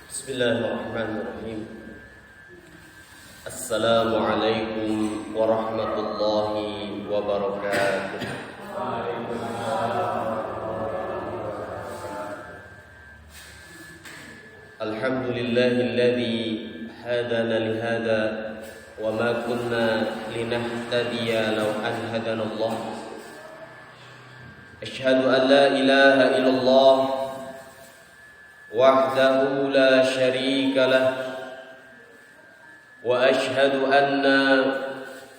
Bismillahirrahmanirrahim. Assalamualaikum warahmatullahi wabarakatuh. Alhamdulillahilladzi hadana lihada wa ma kunna linahtadiya law an hadanallah. Asyhadu an la ilaha illallah wahdahu la syarika lah wa ashhadu anna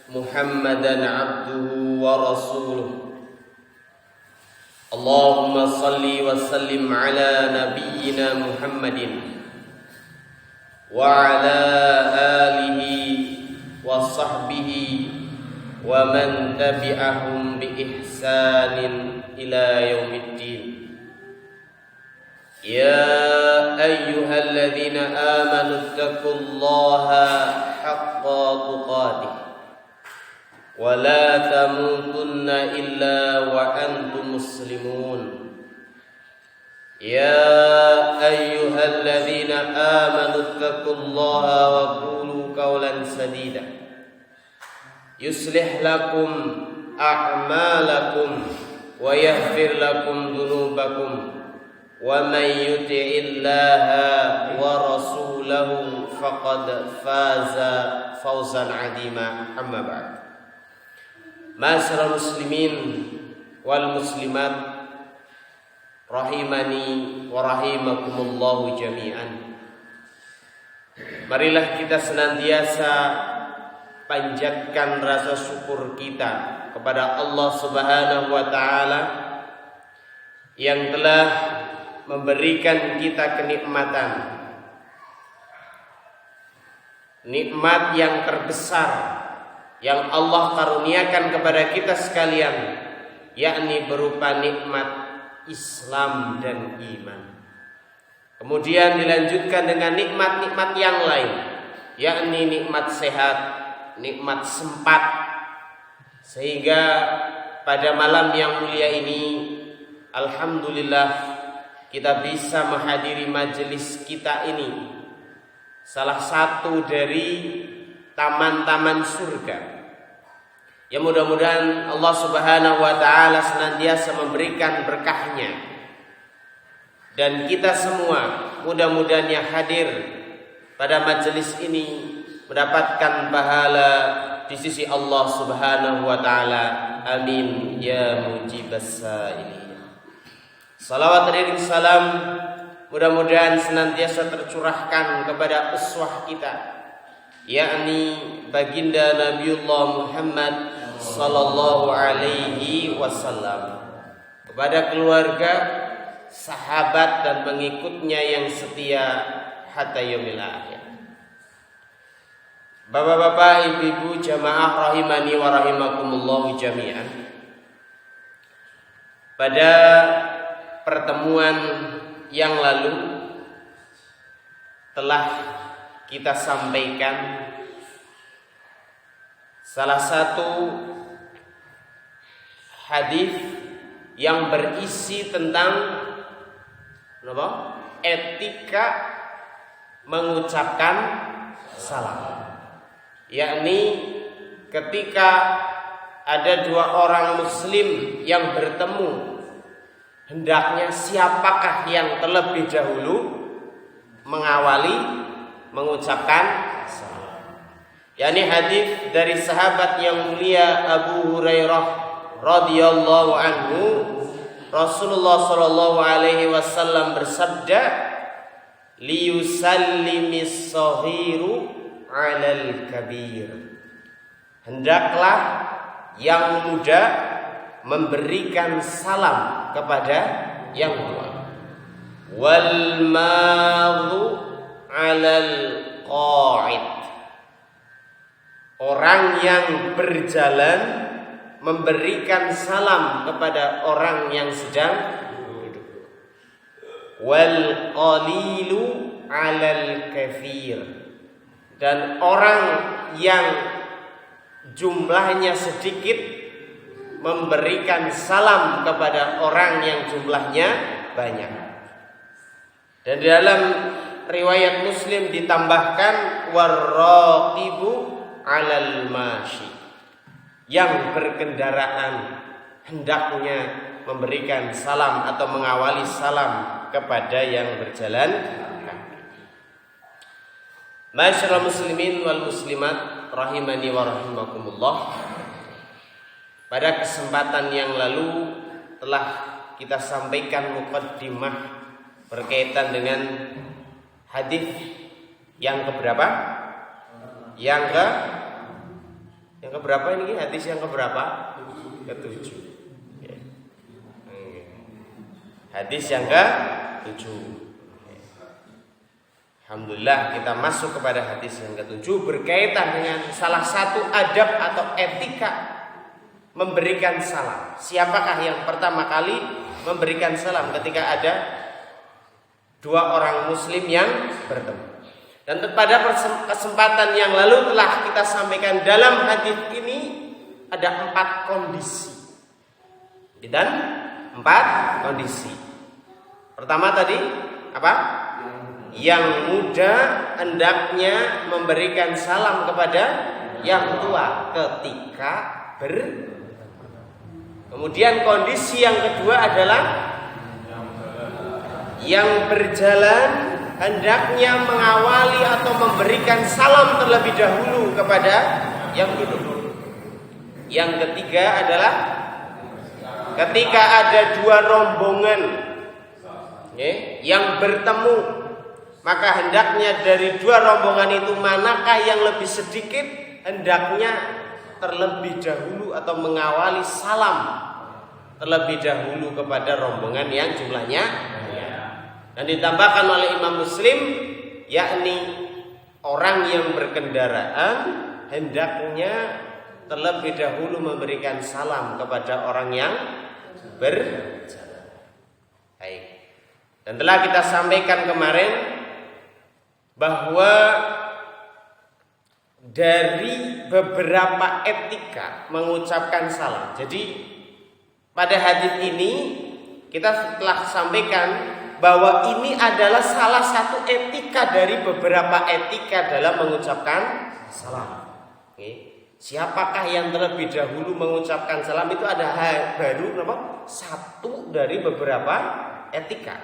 Muhammadan abduhu wa rasuluh. Allahumma salli wa sallim ala nabiyyina Muhammadin wa ala alihi wa sahbihi wa man tabi'ahum bi ihsanin ila yaumiddin. يا أيها الذين آمنوا اتقوا الله حق تقاته ولا تموتن إلا وأنتم مسلمون. يا أيها الذين آمنوا اتقوا الله وقولوا قولا سديدا يصلح لكم أعمالكم ويغفر لكم ذنوبكم ومن يطع الله ورسوله فقد فاز فوزا عظيما. أما بعد. Ma'asyiral muslimin wal muslimat rahimani wa rahimakumullahu jami'an. Marilah kita senantiasa panjatkan rasa syukur kita kepada Allah Subhanahu wa taala yang telah memberikan kita kenikmatan, nikmat yang terbesar yang Allah karuniakan kepada kita sekalian, yakni berupa nikmat Islam dan iman. Kemudian dilanjutkan dengan nikmat-nikmat yang lain, yakni nikmat sehat, nikmat sempat, sehingga pada malam yang mulia ini alhamdulillah kita bisa menghadiri majelis kita ini, salah satu dari taman-taman surga. Ya, mudah-mudahan Allah Subhanahu wa taala senantiasa memberikan berkahnya, dan kita semua mudah-mudahan yang hadir pada majelis ini mendapatkan pahala di sisi Allah Subhanahu wa taala. Amin ya mujibas sa'ilin. Salawat dan salam mudah-mudahan senantiasa tercurahkan kepada uswah kita, yakni baginda Nabiullah Muhammad sallallahu alaihi wasallam, kepada keluarga, sahabat dan pengikutnya yang setia hatta yaumil akhir. Bapak-bapak, ibu-ibu, jamaah rahimani wa rahimakumullah jami'an. Pada pertemuan yang lalu telah kita sampaikan salah satu hadis yang berisi tentang etika mengucapkan salam, yakni ketika ada dua orang muslim yang bertemu, hendaknya siapakah yang terlebih dahulu mengawali mengucapkan salam. Yani hadis dari sahabat yang mulia Abu Hurairah radhiyallahu anhu, Rasulullah sallallahu alaihi wasallam bersabda, liyusallimis saghiru 'alal kabir. Hendaklah yang muda memberikan salam kepada yang tua. Wal madhu 'alal qa'id. Orang yang berjalan memberikan salam kepada orang yang sedang duduk. Wal qalilu 'alal katsir. Dan orang yang jumlahnya sedikit memberikan salam kepada orang yang jumlahnya banyak. Dan dalam riwayat Muslim ditambahkan warraqibu 'alal masyi. Yang berkendaraan hendaknya memberikan salam atau mengawali salam kepada yang berjalan kaki. Ma'asyiral muslimin wal muslimat rahimani wa rahimakumullah. Pada kesempatan yang lalu telah kita sampaikan muqaddimah berkaitan dengan hadis yang keberapa? Yang keberapa ini? Hadis yang keberapa? Ke-7. Ya. Hadis yang ke-7. Alhamdulillah kita masuk kepada hadis yang ke-7 berkaitan dengan salah satu adab atau etika memberikan salam. Siapakah yang pertama kali memberikan salam ketika ada dua orang muslim yang bertemu? Dan pada kesempatan yang lalu telah kita sampaikan dalam hadis ini ada 4 kondisi. Dan 4 kondisi. Pertama tadi apa? Yang muda hendaknya memberikan salam kepada yang tua ketika Kemudian kondisi yang kedua adalah yang berjalan hendaknya mengawali atau memberikan salam terlebih dahulu kepada yang duduk. Yang ketiga adalah ketika ada dua rombongan yang bertemu, maka hendaknya dari dua rombongan itu manakah yang lebih sedikit, hendaknya terlebih dahulu atau mengawali salam terlebih dahulu kepada rombongan yang jumlahnya banyak. Dan ditambahkan oleh Imam Muslim, yakni orang yang berkendaraan hendaknya terlebih dahulu memberikan salam kepada orang yang berjalan. Baik. Dan telah kita sampaikan kemarin bahwa dari beberapa etika mengucapkan salam. Jadi pada hadis ini kita telah sampaikan bahwa ini adalah salah satu etika dari beberapa etika dalam mengucapkan salam. Siapakah yang terlebih dahulu mengucapkan salam itu ada baru satu dari beberapa etika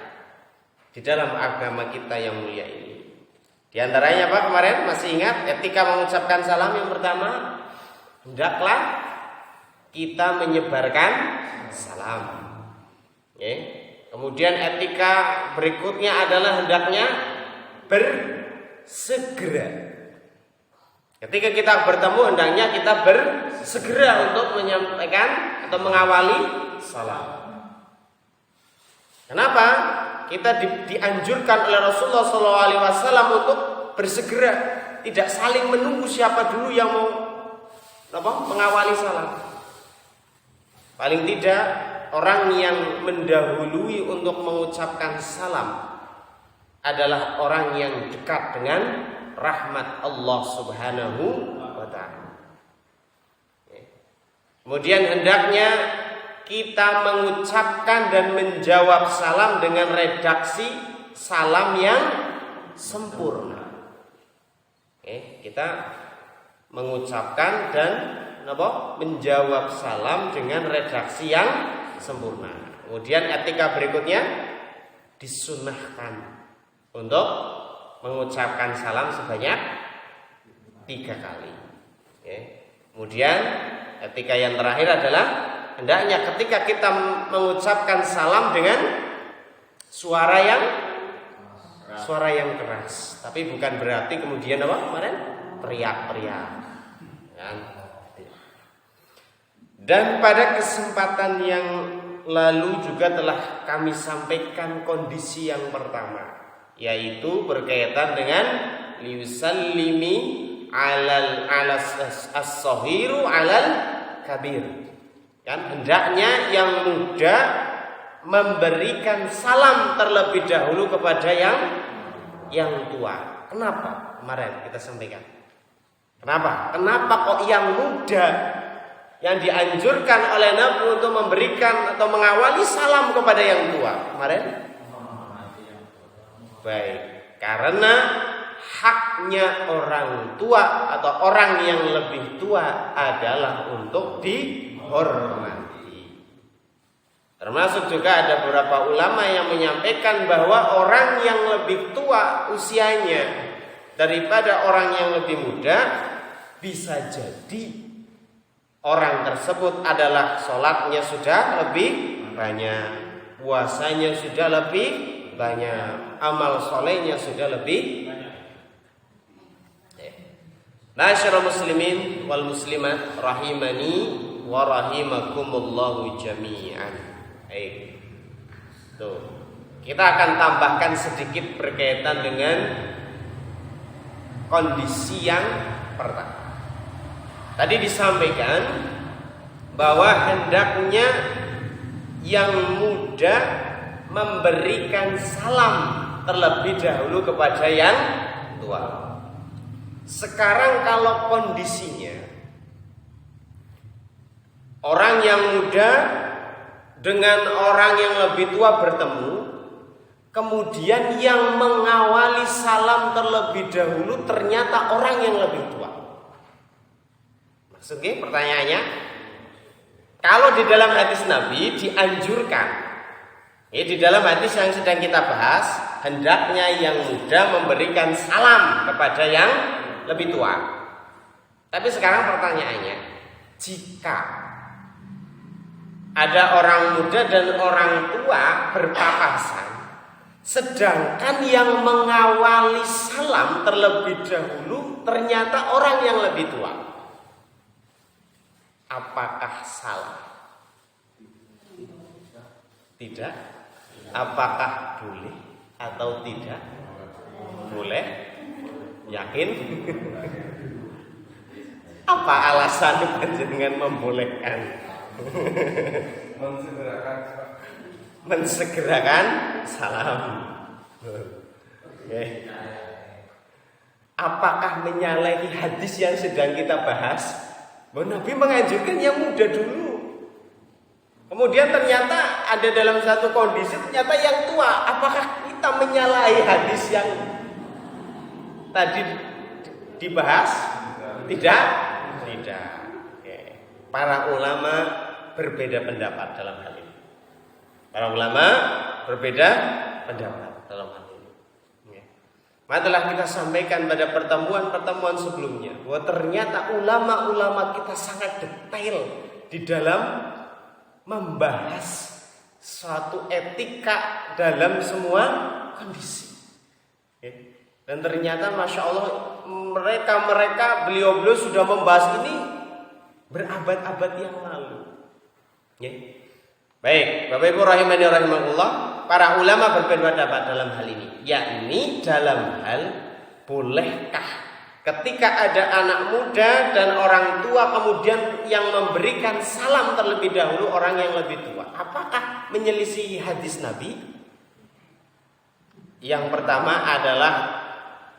di dalam agama kita yang mulia ini. Di antaranya apa kemarin? Masih ingat etika mengucapkan salam yang pertama? Hendaklah kita menyebarkan salam. Kemudian etika berikutnya adalah hendaknya bersegera. Ketika kita bertemu hendaknya kita bersegera untuk menyampaikan atau mengawali salam. Kenapa? Kita dianjurkan oleh Rasulullah SAW untuk bersegera, tidak saling menunggu siapa dulu yang mau mengawali salam. Paling tidak orang yang mendahului untuk mengucapkan salam adalah orang yang dekat dengan rahmat Allah Subhanahu wa ta'ala. Kemudian hendaknya kita mengucapkan dan menjawab salam dengan redaksi salam yang sempurna. Kita mengucapkan dan menjawab salam dengan redaksi yang sempurna. Kemudian etika berikutnya disunahkan untuk mengucapkan salam sebanyak 3 kali. Kemudian etika yang terakhir adalah hendaknya ketika kita mengucapkan salam dengan suara yang keras, tapi bukan berarti kemudian kemarin teriak-teriak. Dan pada kesempatan yang lalu juga telah kami sampaikan kondisi yang pertama, yaitu berkaitan dengan liusallimi alal as-sahiru alal kabir. Hendaknya yang muda memberikan salam terlebih dahulu kepada yang tua. Kenapa? Kemarin kita sampaikan. Kenapa kok yang muda yang dianjurkan oleh Nabi untuk memberikan atau mengawali salam kepada yang tua? Kemarin? Baik. Karena haknya orang tua atau orang yang lebih tua adalah untuk dihormati. Termasuk juga ada beberapa ulama yang menyampaikan bahwa orang yang lebih tua usianya daripada orang yang lebih muda, bisa jadi orang tersebut adalah sholatnya sudah lebih banyak, puasanya sudah lebih banyak, amal solehnya sudah lebih banyak. Ma'asyiral muslimin wal muslimat rahimani wa rahimakumullahu jami'an. Baik. Tuh. Kita akan tambahkan sedikit berkaitan dengan kondisi yang pertama. Tadi disampaikan bahwa hendaknya yang muda memberikan salam terlebih dahulu kepada yang tua. Sekarang kalau kondisinya orang yang muda dengan orang yang lebih tua bertemu, kemudian yang mengawali salam terlebih dahulu ternyata orang yang lebih tua. Maksudnya pertanyaannya, kalau di dalam hadis Nabi dianjurkan, di dalam hadis yang sedang kita bahas, hendaknya yang muda memberikan salam kepada yang lebih tua. Tapi sekarang pertanyaannya, jika ada orang muda dan orang tua berpapasan, sedangkan yang mengawali salam terlebih dahulu ternyata orang yang lebih tua, apakah salah? Tidak. Apakah boleh atau tidak? Boleh. Yakin? Apa alasan panjenengan membolehkan? Mensegerakan salam. Okay. Apakah menyalahi hadis yang sedang kita bahas? Bahwa Nabi menganjurkan yang muda dulu. Kemudian ternyata ada dalam satu kondisi ternyata yang tua. Apakah kita menyalahi hadis yang tadi dibahas? Tidak. Okay. Para ulama berbeda pendapat dalam hal ini. Para ulama berbeda pendapat dalam hal ini. Telah kita sampaikan pada pertemuan-pertemuan sebelumnya bahwa ternyata ulama-ulama kita sangat detail di dalam membahas suatu etika dalam semua kondisi. Dan ternyata Masya Allah mereka beliau-beliau sudah membahas ini berabad-abad yang lalu. Baik, Bapak Ibu rahimani rahimakumullah, para ulama berbeda pendapat dalam hal ini, yakni dalam hal bolehkah ketika ada anak muda dan orang tua kemudian yang memberikan salam terlebih dahulu orang yang lebih tua, apakah menyelisihi hadis Nabi? Yang pertama adalah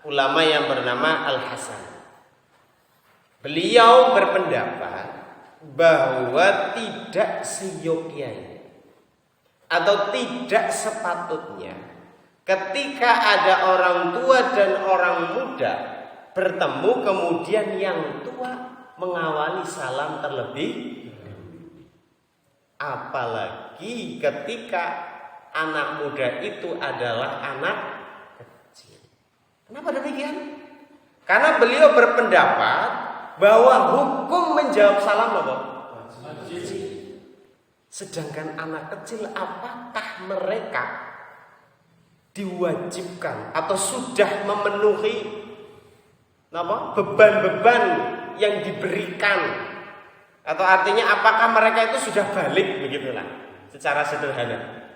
ulama yang bernama Al-Hasan. Beliau berpendapat bahwa tidak seyogyanya atau tidak sepatutnya ketika ada orang tua dan orang muda bertemu kemudian yang tua mengawali salam terlebih dahulu. Apalagi ketika anak muda itu adalah anak kecil. Kenapa demikian? Karena beliau berpendapat bahwa hukum menjawab salam apa? Sedangkan anak kecil apakah mereka diwajibkan atau sudah memenuhi beban-beban yang diberikan, atau artinya apakah mereka itu sudah balik, begitulah secara sederhana.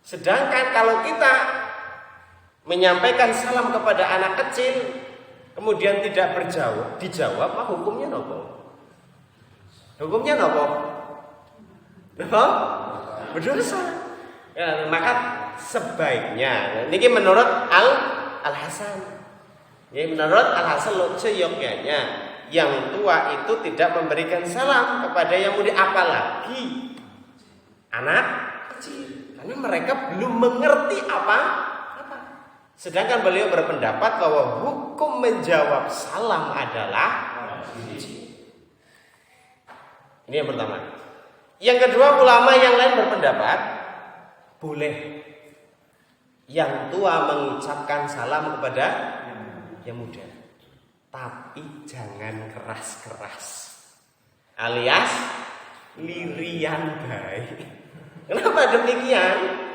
Sedangkan kalau kita menyampaikan salam kepada anak kecil kemudian tidak dijawab, maka hukumnya nopo? Hukumnya nopo? Berdosa. Ya, maka sebaiknya, ini menurut Al-Hasan. Ya, menurut Al-Hasan seyogyanya yang tua itu tidak memberikan salam kepada yang muda, apalagi anak kecil, karena mereka belum mengerti apa Sedangkan beliau berpendapat bahwa hukum menjawab salam adalah wajib. Ini yang pertama. Yang kedua, ulama yang lain berpendapat boleh yang tua mengucapkan salam kepada yang muda, tapi jangan keras-keras, alias lirian baik. Kenapa demikian?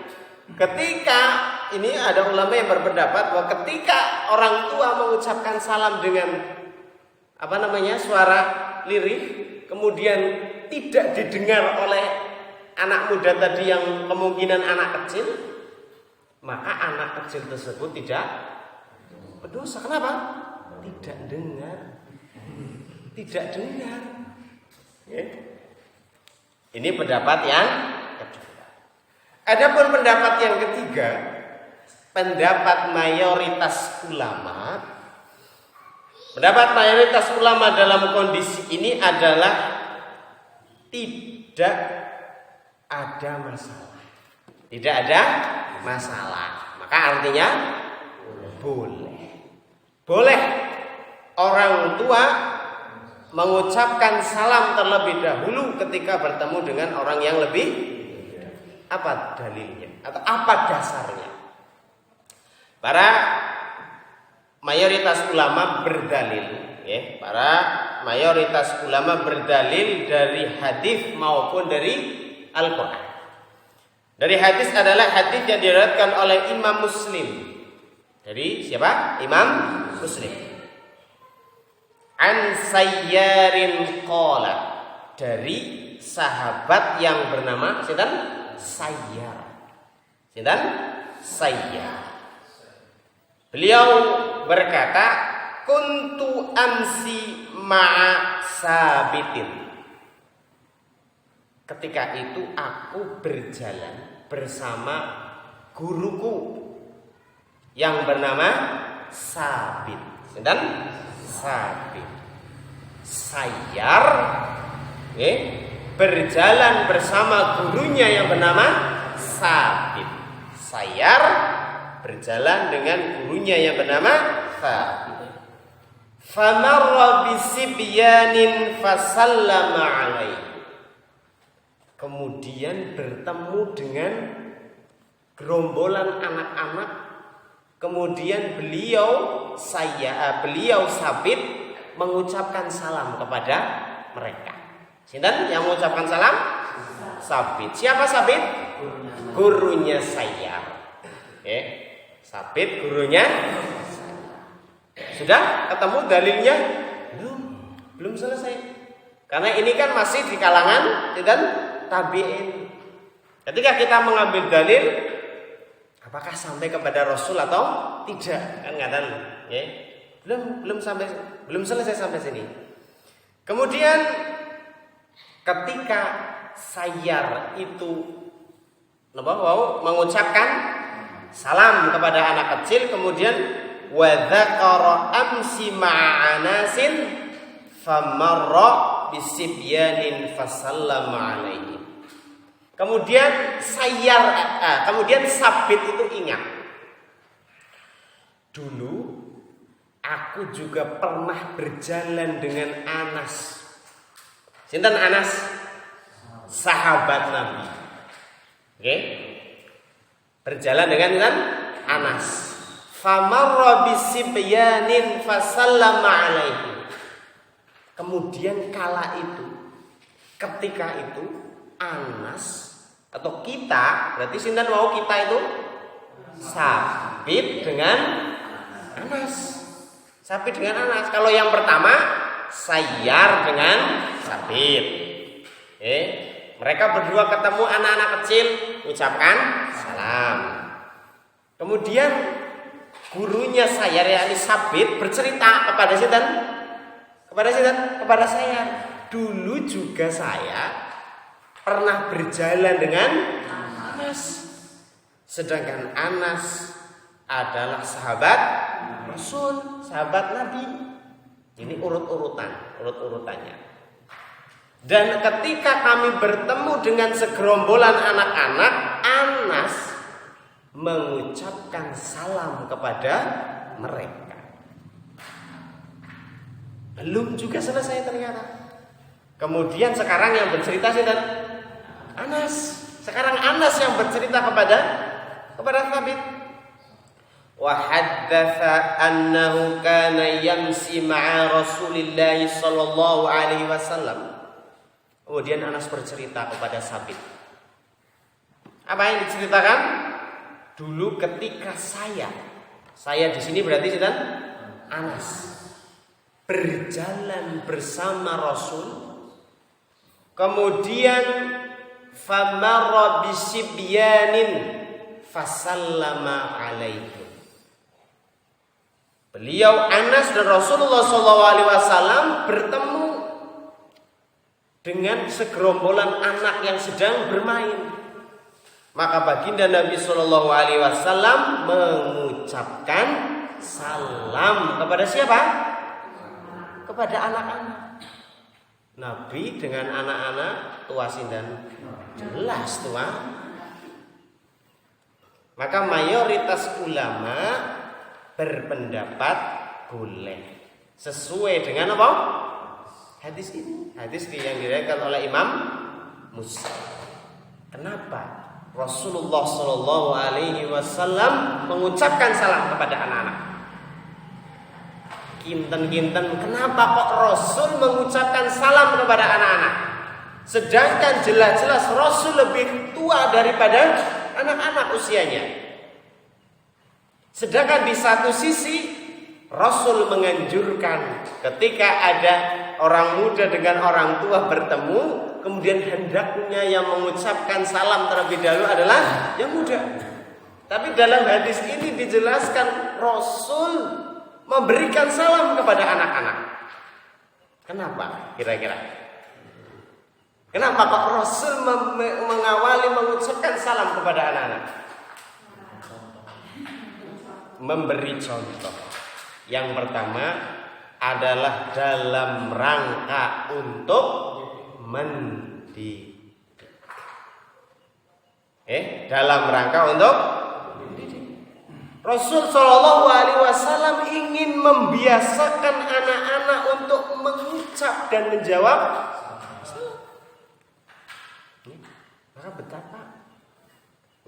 Ketika ini ada ulama yang berpendapat bahwa ketika orang tua mengucapkan salam dengan suara lirih, kemudian tidak didengar oleh anak muda tadi yang kemungkinan anak kecil, maka anak kecil tersebut tidak berdosa. Kenapa? Tidak dengar. Ini pendapat yang kedua. Adapun pendapat yang ketiga, pendapat mayoritas ulama. Pendapat mayoritas ulama dalam kondisi ini adalah tidak ada masalah. Tidak ada masalah. Maka artinya boleh orang tua mengucapkan salam terlebih dahulu ketika bertemu dengan orang yang lebih. Apa dalilnya atau apa dasarnya? Para mayoritas ulama berdalil, para mayoritas ulama berdalil dari hadis maupun dari Al-Quran. Dari hadis adalah hadis yang diriwayatkan oleh Imam Muslim. Dari siapa? Imam Muslim. An Sayyarin qala, dari sahabat yang bernama Sayyar. Beliau berkata, kuntu amsi ma'a sabitin. Ketika itu aku berjalan bersama guruku yang bernama Sabit. Sabit. Sayyar berjalan bersama gurunya yang bernama Sabit. Sayyar berjalan dengan gurunya yang bernama Sabit. Famarra bisibyanin fasallama alaihi. Kemudian bertemu dengan gerombolan anak-anak. Kemudian beliau Sabit mengucapkan salam kepada mereka. Sinten yang mengucapkan salam? Sabit. Siapa Sabit? Gurunya Sayyar. Sabit gurunya. Sudah ketemu dalilnya? Belum selesai. Karena ini kan masih di kalangan dan tabi'in. Ketika kita mengambil dalil, apakah sampai kepada Rasul atau tidak? Kan enggak tahu, belum selesai sampai sini. Kemudian ketika Sayyar itu mengucapkan salam kepada anak kecil, kemudian wa dzakara amsi ma'a anasin famarra bisibyanin fasallama alaihi. Kemudian Sabit itu ingat, dulu aku juga pernah berjalan dengan Anas. Sinten Anas? Sahabat Nabi. Berjalan dengan Anas. Famarra bisibyanin fasallama alaihi. Kemudian ketika itu Anas atau kita, berarti sinten mau kita itu Sabit dengan Anas. Sabit dengan Anas. Kalau yang pertama Sayyar dengan Sabit. Mereka berdua ketemu anak-anak kecil, ucapkan salam. Kemudian gurunya Sayyar yakni Sabit bercerita kepada sinten? Kepada saya. Dulu juga saya pernah berjalan dengan Anas. Sedangkan Anas adalah sahabat Rasul, sahabat Nabi. Ini urut-urutannya. Dan ketika kami bertemu dengan segerombolan anak-anak, Anas mengucapkan salam kepada mereka. Belum juga selesai ternyata. Kemudian sekarang yang bercerita dan Anas. Sekarang Anas yang bercerita kepada Thabit. Wa haddatsa annahu kana yamsi ma'a Rasulillah sallallahu alaihi wasallam. Kemudian Anas bercerita kepada Thabit. Apa yang diceritakan? Dulu ketika saya di sini berarti sedang Anas berjalan bersama Rasul, kemudian famarra bisibyanin fasallama alaihi. Beliau Anas dan Rasulullah SAW bertemu dengan segerombolan anak yang sedang bermain. Maka baginda Nabi SAW mengucapkan salam kepada siapa? Kepada anak-anak. Nabi dengan anak-anak tua sindan jelas tua. Maka mayoritas ulama berpendapat boleh sesuai dengan apa? Hadis ini. Hadis yang diriwayatkan oleh Imam Muslim. Kenapa? Rasulullah Shallallahu Alaihi Wasallam mengucapkan salam kepada anak-anak. Kinten-kinten, kenapa kok Rasul mengucapkan salam kepada anak-anak? Sedangkan jelas-jelas Rasul lebih tua daripada anak-anak usianya. Sedangkan di satu sisi Rasul menganjurkan ketika ada orang muda dengan orang tua bertemu, kemudian hendaknya yang mengucapkan salam terlebih dahulu adalah yang muda. Tapi dalam hadis ini dijelaskan Rasul memberikan salam kepada anak-anak. Kenapa kira-kira? Kenapa kok Rasul mengawali mengucapkan salam kepada anak-anak? Memberi contoh. Yang pertama adalah dalam rangka untuk mendidik. Dalam rangka untuk mendidik. Rasul Shallallahu Alaihi Wasallam ingin membiasakan anak-anak untuk mengucap dan menjawab salam. Maka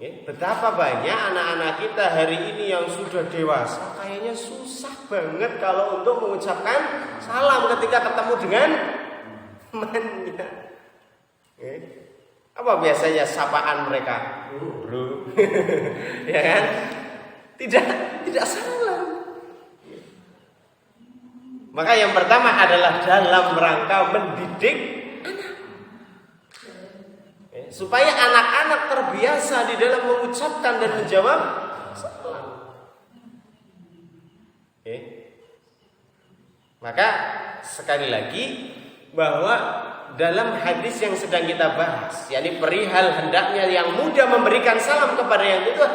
betapa banyak anak-anak kita hari ini yang sudah dewasa kayaknya susah banget kalau untuk mengucapkan salam ketika ketemu dengan temannya. Apa biasanya sapaan mereka? Bro. Ya kan? Tidak salam. Maka yang pertama adalah dalam rangka mendidik anak. Supaya anak-anak terbiasa di dalam mengucapkan dan menjawab salam. Maka sekali lagi bahwa dalam hadis yang sedang kita bahas, yakni perihal hendaknya yang muda memberikan salam kepada yang tua,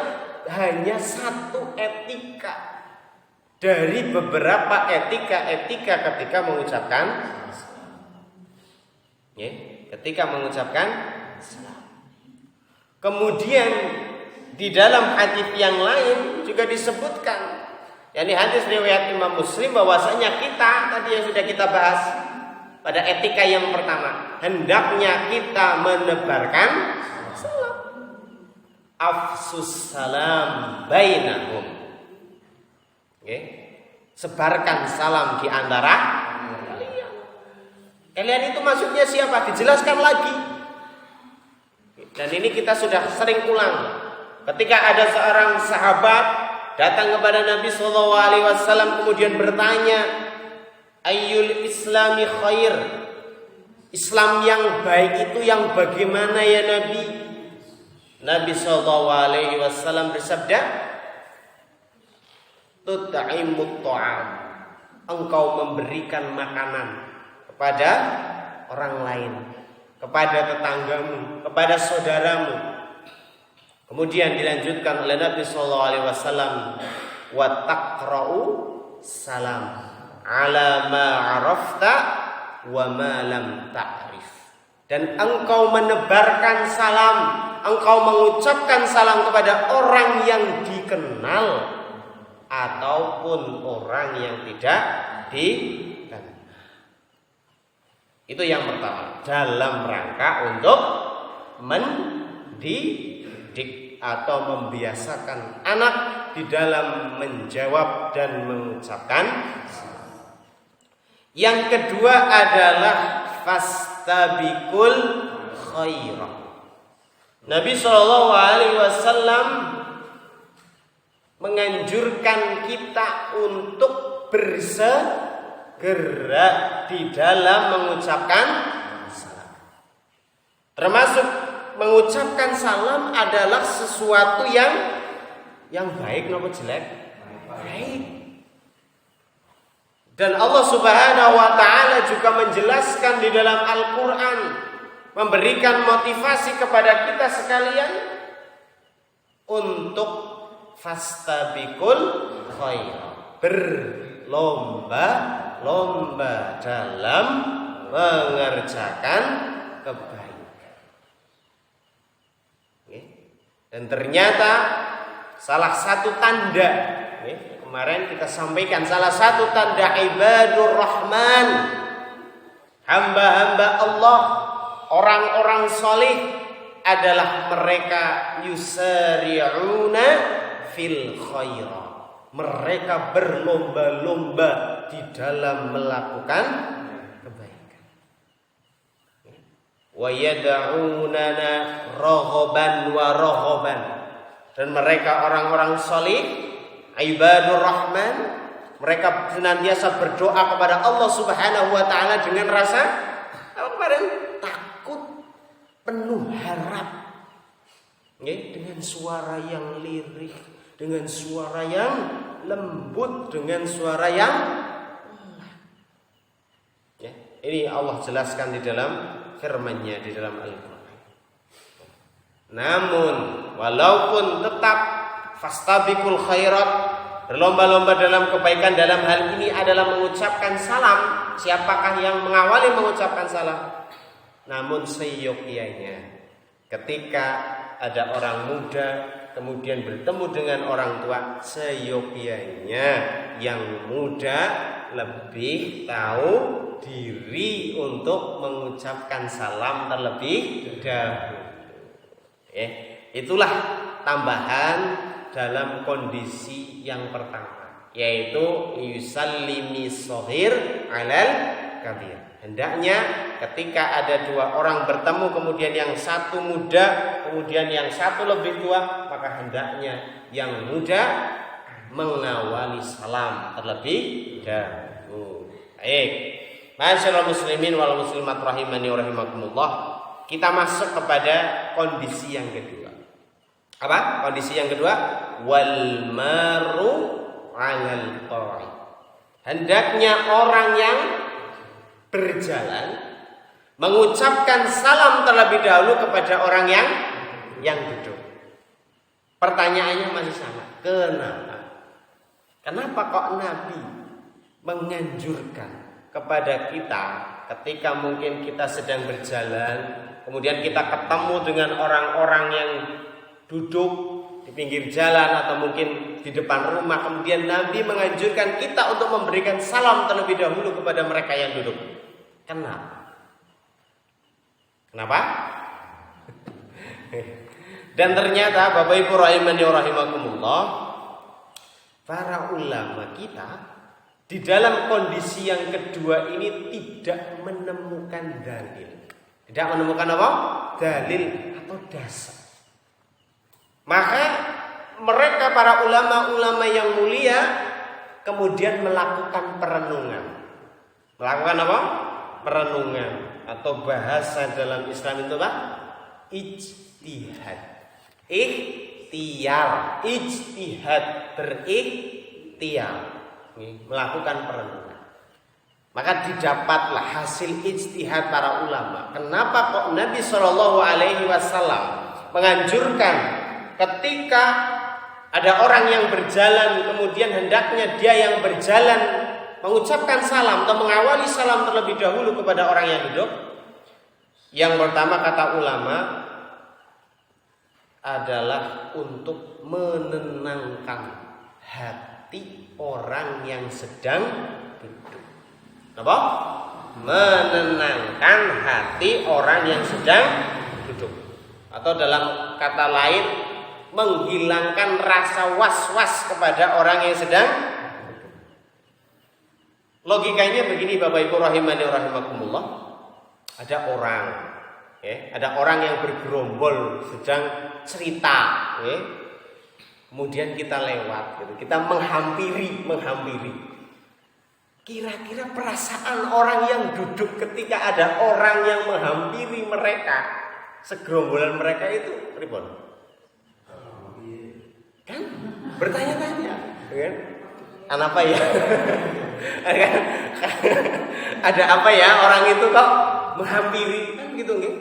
hanya satu etika dari beberapa etika ketika mengucapkan salam. Ketika mengucapkan salam. Kemudian di dalam hadis yang lain juga disebutkan, yakni hadis riwayat Imam Muslim, bahwasanya kita tadi yang sudah kita bahas pada etika yang pertama, hendaknya kita menebarkan salam. Afsus salam bainahum. Sebarkan salam di antara kalian. Kalian itu maksudnya siapa? Dijelaskan lagi. Dan ini kita sudah sering ulang. Ketika ada seorang sahabat datang kepada Nabi SAW kemudian bertanya, ayyul islami khair? Islam yang baik itu yang bagaimana ya Nabi? Nabi SAW bersabda, tut'imut ta'am. Engkau memberikan makanan kepada orang lain, kepada tetanggamu, kepada saudaramu. Kemudian dilanjutkan oleh Nabi SAW, wa taqra'u salam ala ma arafta wa ma lam ta'rif. Dan engkau menebarkan salam engkau mengucapkan salam kepada orang yang dikenal ataupun orang yang tidak dikenal. Itu yang pertama, dalam rangka untuk mendidik atau membiasakan anak di dalam menjawab dan mengucapkan. Yang kedua adalah fastabiqul khairat. Nabi SAW menganjurkan kita untuk bersegera di dalam mengucapkan salam. Termasuk mengucapkan salam adalah sesuatu yang baik nopo jelek? Baik. Dan Allah Subhanahu wa taala juga menjelaskan di dalam Al-Qur'an, memberikan motivasi kepada kita sekalian untuk fastabiqul khairat, berlomba-lomba dalam mengerjakan kebaikan. Dan ternyata salah satu tanda, kemarin kita sampaikan, salah satu tanda ibadur rahman, hamba-hamba Allah, orang-orang solih adalah mereka yusari'una fil khairat. Mereka berlomba-lomba di dalam melakukan kebaikan. Wa yad'unana raghaban wa rahaban. Dan mereka orang-orang solih, ibadur rahman, mereka senantiasa berdoa kepada Allah Subhanahu wa taala dengan rasa takut, penuh harap, dengan suara yang lirih, dengan suara yang lembut, dengan suara yang ini Allah jelaskan di dalam firman-Nya di dalam Al-Qur'an. Namun walaupun tetap fastabiqul khairat, berlomba-lomba dalam kebaikan, dalam hal ini adalah mengucapkan salam. Siapakah yang mengawali mengucapkan salam? Namun seyogyanya ketika ada orang muda kemudian bertemu dengan orang tua, seyogyanya yang muda lebih tahu diri untuk mengucapkan salam terlebih dahulu. Itulah tambahan dalam kondisi yang pertama, yaitu yusallimi shaghir alal kabir. Hendaknya ketika ada dua orang bertemu, kemudian yang satu muda, kemudian yang satu lebih tua, maka hendaknya yang muda mengawali salam terlebih dahulu. Baik, masyaallah muslimin wal muslimat rahimani wa rahimakumullah. Kita masuk kepada kondisi yang kedua. Apa? Kondisi yang kedua, wal maru 'alal qari. Hendaknya orang yang berjalan mengucapkan salam terlebih dahulu kepada orang yang duduk. Pertanyaannya masih sama. Kenapa? Kenapa kok Nabi menganjurkan kepada kita ketika mungkin kita sedang berjalan, kemudian kita ketemu dengan orang-orang yang duduk di pinggir jalan atau mungkin di depan rumah, kemudian Nabi menganjurkan kita untuk memberikan salam terlebih dahulu kepada mereka yang duduk. Kenapa? Dan ternyata Bapak Ibu rahimani wa rahimakumullah, para ulama kita di dalam kondisi yang kedua ini tidak menemukan dalil. Tidak menemukan apa? Dalil atau dasar. Maka mereka para ulama-ulama yang mulia kemudian melakukan perenungan. Melakukan apa? Perenungan, atau bahasa dalam Islam itu apa? Ijtihad. Ijtihad, berikhtiar, melakukan perenungan. Maka didapatlah hasil ijtihad para ulama. Kenapa kok Nabi SAW menganjurkan ketika ada orang yang berjalan, kemudian hendaknya dia yang berjalan mengucapkan salam atau mengawali salam terlebih dahulu kepada orang yang duduk? Yang pertama kata ulama, adalah untuk menenangkan hati orang yang sedang duduk. Apa? Menenangkan hati orang yang sedang duduk. Atau dalam kata lain, menghilangkan rasa was-was kepada orang yang sedang duduk. Logikanya begini Bapak Ibu rahimani rahimakumullah. Ada orang, ada orang yang bergerombol sedang cerita, kemudian kita lewat, gitu. Kita menghampiri. Kira-kira perasaan orang yang duduk ketika ada orang yang menghampiri mereka, segerombolan mereka itu ribon, kan? Bertanya-tanya, kan? Apa ya? Ada apa ya orang itu kok menghampiri, kan gitu, gitu.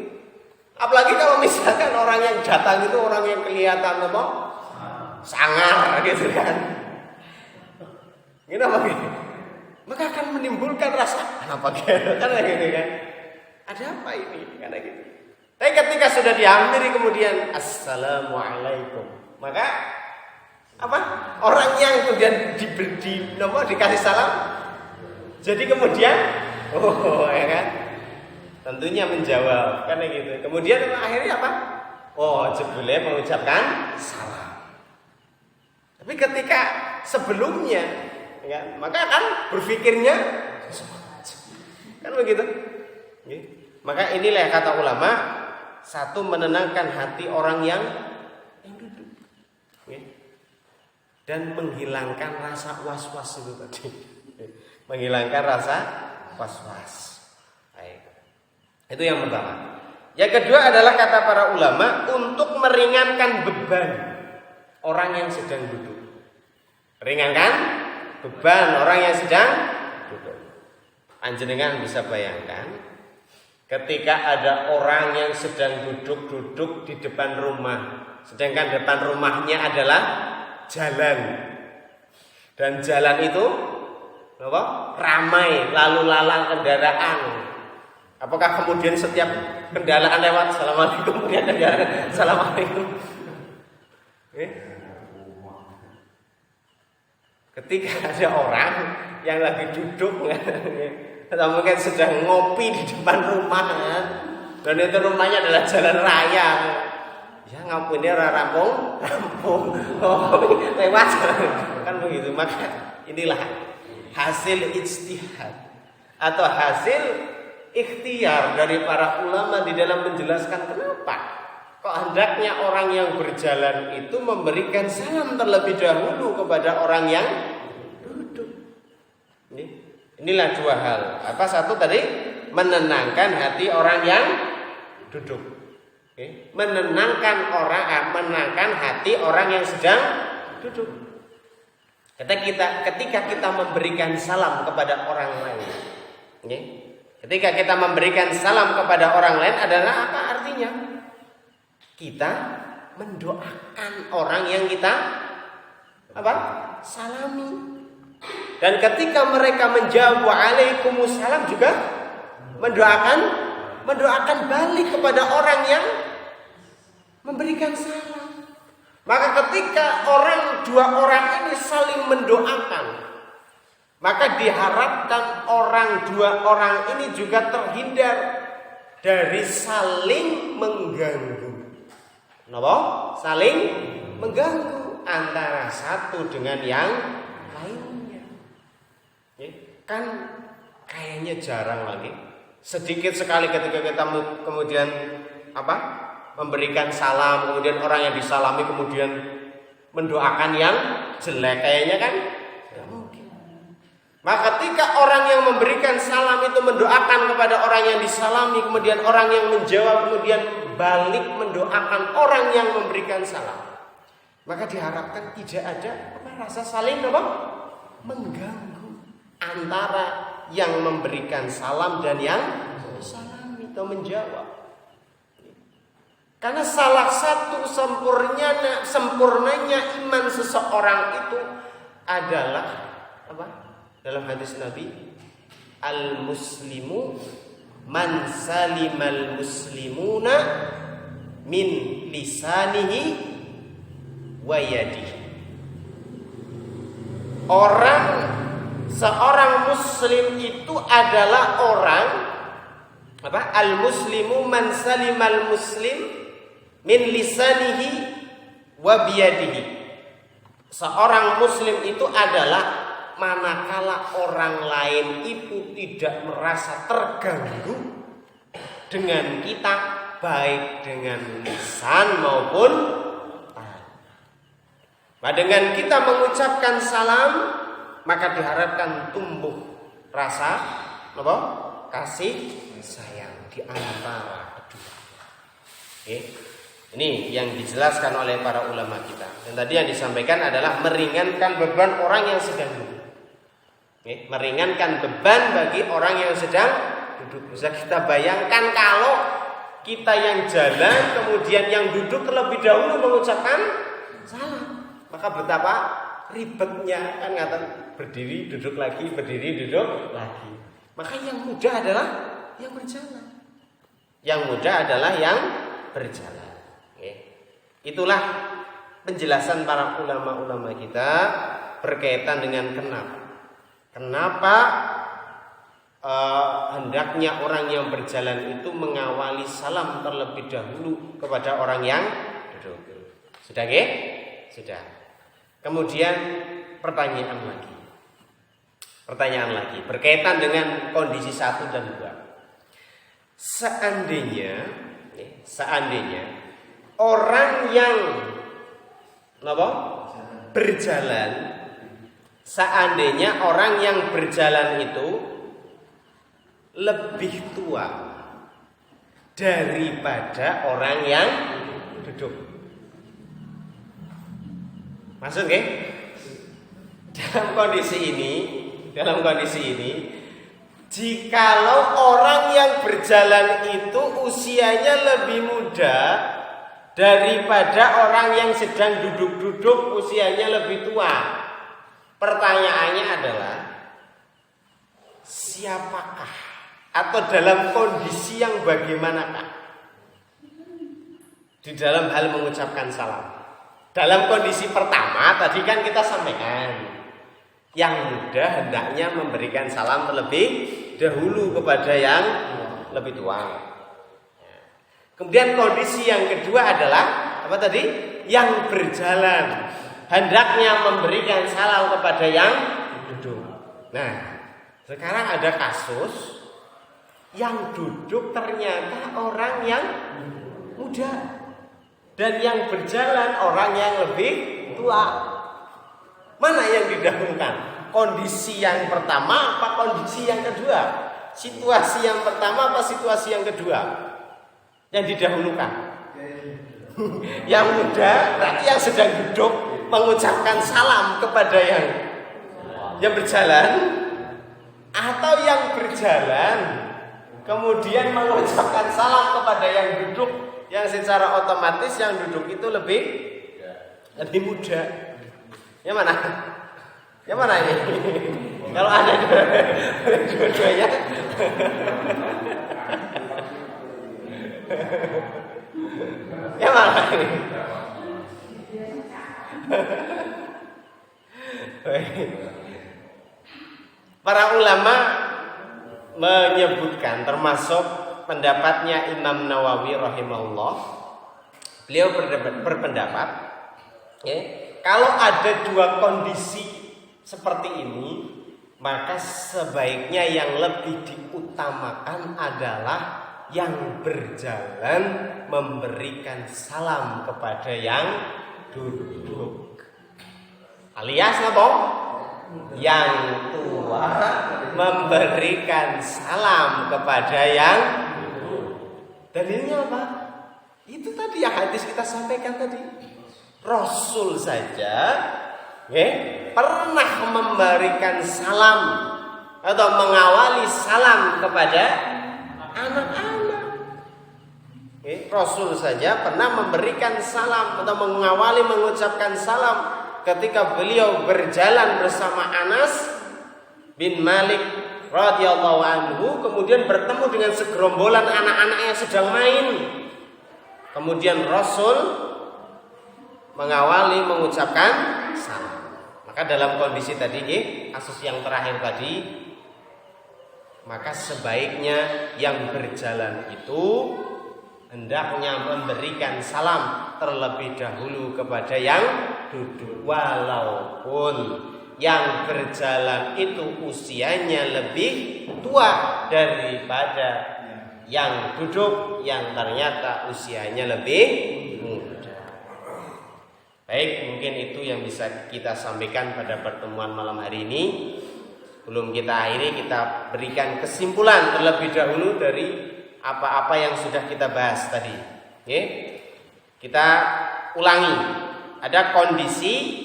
Apalagi kalau misalkan orang yang datang itu orang yang kelihatan apa? Sangar gitu kan. Gini apa gitu? Maka akan menimbulkan rasa apa gitu kan gitu kan. Ada apa ini? Karena gitu. Tapi ketika sudah dihampiri kemudian assalamualaikum. Maka apa? Orang yang kemudian dikasih salam jadi kemudian ya kan? Tentunya menjawab karena gitu. Kemudian akhirnya apa? Jebule mengucapkan salam. Tapi ketika sebelumnya, ya, maka kan berpikirnya kan begitu. Ya. Maka inilah kata ulama, satu menenangkan hati orang yang duduk, ya. Dan menghilangkan rasa was-was itu tadi. Menghilangkan rasa was-was. Itu yang pertama. Yang kedua adalah kata para ulama untuk meringankan beban orang yang sedang duduk. Ringankan beban orang yang sedang duduk. Panjenengan bisa bayangkan ketika ada orang yang sedang duduk di depan rumah, sedangkan depan rumahnya adalah jalan. Dan jalan itu ramai lalu lalang kendaraan. Apakah kemudian setiap kendaraan lewat assalamualaikum kemudian assalamualaikum? Ketika ada orang yang lagi duduk atau mungkin sedang ngopi di depan rumah dan itu rumahnya adalah jalan raya, ya ngapain dia rampung lewat kan begitu. Maka inilah hasil ijtihad atau hasil ikhtiar dari para ulama di dalam menjelaskan kenapa kok hendaknya orang yang berjalan itu memberikan salam terlebih dahulu kepada orang yang duduk. Inilah dua hal. Apa satu tadi? Menenangkan hati orang yang duduk. Menenangkan hati orang yang sedang duduk. Ketika kita memberikan salam kepada orang lain, ketika kita memberikan salam kepada orang lain adalah apa artinya? Kita mendoakan orang yang kita salami. Dan ketika mereka menjawab waalaikumsalam juga mendoakan balik kepada orang yang memberikan salam. Maka ketika dua orang ini saling mendoakan, maka diharapkan dua orang ini juga terhindar dari saling mengganggu. Kenapa? Saling mengganggu antara satu dengan yang lainnya. Kan kayaknya jarang lagi. Sedikit sekali ketika kita kemudian memberikan salam, kemudian orang yang disalami kemudian mendoakan yang jelek, kayaknya kan tidak mungkin. Maka ketika orang yang memberikan salam itu mendoakan kepada orang yang disalami, kemudian orang yang menjawab kemudian balik mendoakan orang yang memberikan salam, maka diharapkan tidak ada rasa saling mengganggu antara yang memberikan salam dan yang disalami atau menjawab. Karena salah satu sempurnanya iman seseorang itu adalah dalam hadis Nabi, al-muslimu man salimal muslimuna min lisanihi wa yadihi. Seorang muslim itu adalah orang al-muslimu man salimal muslim min lisanihi wa biyadihi. Seorang muslim itu adalah manakala orang lain itu tidak merasa terganggu dengan kita, baik dengan lisan maupun nah, dengan kita mengucapkan salam, maka diharapkan tumbuh rasa kasih sayang di antara kedua. Ini yang dijelaskan oleh para ulama kita. Dan tadi yang disampaikan adalah meringankan beban orang yang sedang duduk. Meringankan beban bagi orang yang sedang duduk. Bisa kita bayangkan kalau kita yang jalan kemudian yang duduk terlebih dahulu mengucapkan salam, maka betapa ribetnya, kan ngatain berdiri duduk lagi, berdiri duduk lagi. Maka yang mudah adalah yang berjalan. Yang mudah adalah yang berjalan. Itulah penjelasan para ulama-ulama kita berkaitan dengan kenapa hendaknya orang yang berjalan itu mengawali salam terlebih dahulu kepada orang yang duduk. Sudah nggih? Sudah. Kemudian pertanyaan lagi berkaitan dengan kondisi 1 dan 2. Seandainya orang yang berjalan, seandainya orang yang berjalan itu lebih tua daripada orang yang duduk. Maksud nggih? Dalam kondisi ini, jikalau orang yang berjalan itu usianya lebih muda daripada orang yang sedang duduk-duduk usianya lebih tua, pertanyaannya adalah siapakah atau dalam kondisi yang bagaimanakah di dalam hal mengucapkan salam? Dalam kondisi pertama tadi kan kita sampaikan yang muda hendaknya memberikan salam terlebih dahulu kepada yang lebih tua. Kemudian kondisi yang kedua adalah apa tadi? Yang berjalan hendaknya memberikan salam kepada yang duduk. Nah, sekarang ada kasus yang duduk ternyata orang yang muda dan yang berjalan orang yang lebih tua. Mana yang didahulukan? Kondisi yang pertama apa kondisi yang kedua? Situasi yang pertama apa situasi yang kedua? Yang didahulukan? Yang muda berarti yang sedang duduk mengucapkan salam kepada yang berjalan, atau yang berjalan kemudian mengucapkan salam kepada yang duduk, yang secara otomatis yang duduk itu lebih muda. Yang mana? Yang mana ini? Kalau ada dua-duanya. Yang mana ini? Para ulama menyebutkan, termasuk pendapatnya Imam Nawawi rahimahullah, beliau berpendapat kalau ada dua kondisi seperti ini, maka sebaiknya yang lebih diutamakan adalah yang berjalan memberikan salam kepada yang duduk. Alias apa? Yang tua memberikan salam kepada yang duduk. Dalilnya apa? Itu tadi yang hadis kita sampaikan tadi. Rasul saja pernah memberikan salam atau mengawali salam kepada anak-anak. Rasul saja pernah memberikan salam atau mengawali mengucapkan salam ketika beliau berjalan bersama Anas bin Malik radhiyallahu anhu, kemudian bertemu dengan segerombolan anak-anak yang sedang main. kemudian Rasul mengawali mengucapkan salam. Maka dalam kondisi tadi, kasus yang terakhir tadi, maka sebaiknya yang berjalan itu hendaknya memberikan salam terlebih dahulu kepada yang duduk, walaupun yang berjalan itu usianya lebih tua daripada yang duduk yang ternyata usianya lebih muda. Baik, mungkin itu yang bisa kita sampaikan pada pertemuan malam hari ini. Sebelum kita akhiri, kita berikan kesimpulan terlebih dahulu dari apa-apa yang sudah kita bahas tadi. Kita ulangi, ada kondisi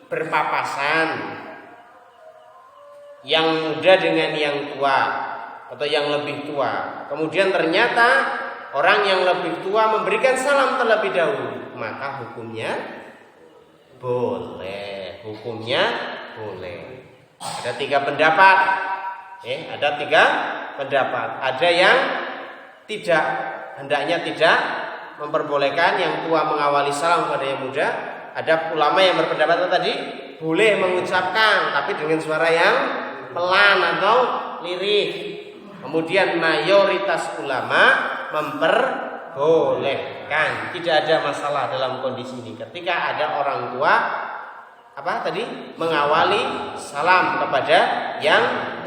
berpapasan yang muda dengan yang tua atau yang lebih tua. Kemudian ternyata orang yang lebih tua memberikan salam terlebih dahulu, maka hukumnya boleh. Ada 3 pendapat. Ada 3 pendapat. Ada yang tidak, hendaknya tidak memperbolehkan yang tua mengawali salam kepada yang muda. Ada ulama yang berpendapat tadi boleh mengucapkan tapi dengan suara yang pelan atau lirih. Kemudian mayoritas ulama memperbolehkan, tidak ada masalah dalam kondisi ini. Ketika ada orang tua mengawali salam kepada yang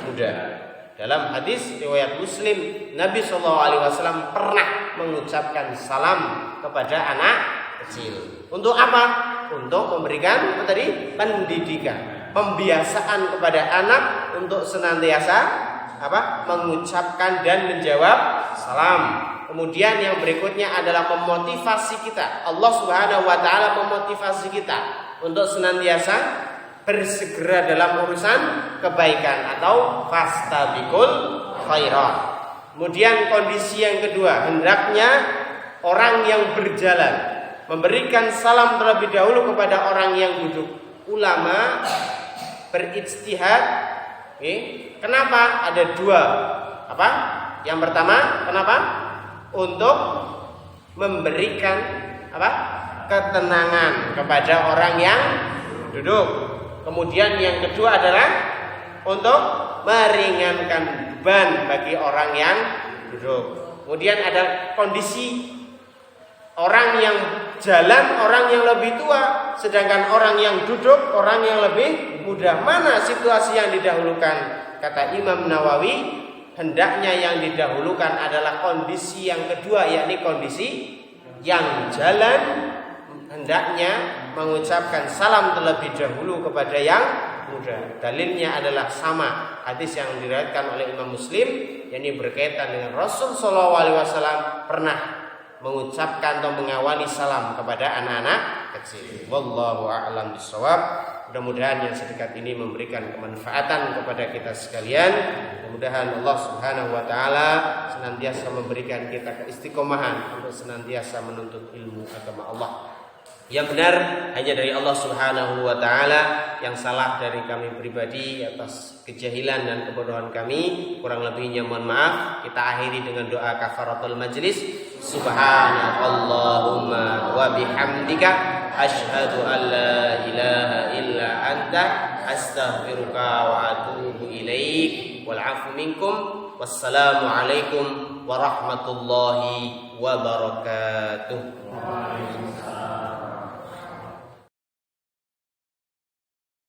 muda. Dalam hadis riwayat Muslim, Nabi SAW pernah mengucapkan salam kepada anak kecil. Untuk apa? Untuk memberikan pendidikan, pembiasaan kepada anak untuk senantiasa mengucapkan dan menjawab salam. Kemudian yang berikutnya adalah memotivasi kita. Allah Subhanahu wa taala memotivasi kita untuk senantiasa bersegera dalam urusan kebaikan atau fastabiqul khairat. Kemudian kondisi yang kedua, hendaknya orang yang berjalan memberikan salam terlebih dahulu kepada orang yang duduk. Ulama berijtihad. Kenapa? Ada 2. Yang pertama, kenapa? Untuk memberikan ketenangan kepada orang yang duduk. Kemudian yang kedua adalah untuk meringankan beban bagi orang yang duduk. Kemudian ada kondisi orang yang jalan, orang yang lebih tua, sedangkan orang yang duduk, orang yang lebih muda. Mana situasi yang didahulukan? Kata Imam Nawawi, hendaknya yang didahulukan adalah kondisi yang kedua, yakni kondisi yang jalan hendaknya mengucapkan salam terlebih dahulu kepada yang muda. Dalilnya adalah sama hadis yang diriwayatkan oleh Imam Muslim, yakni berkaitan dengan Rasul SAW pernah mengucapkan atau mengawali salam kepada anak-anak kecil. Wallahu a'lam bishawab. Mudah-mudahan yang sedekat ini memberikan kemanfaatan kepada kita sekalian. Mudah-mudahan Allah Subhanahu wa taala senantiasa memberikan kita keistiqomahan untuk senantiasa menuntut ilmu agama Allah. Yang benar hanya dari Allah Subhanahu wa taala, yang salah dari kami pribadi atas kejahilan dan kebodohan kami. Kurang lebihnya mohon maaf. Kita akhiri dengan doa kafaratul majlis. Subhanallahumma wa bihamdika asyhadu an la ilaha illa anta astaghfiruka wa atubu ilaik. Wal 'afwu minkum. Wassalamu alaikum warahmatullahi wabarakatuh.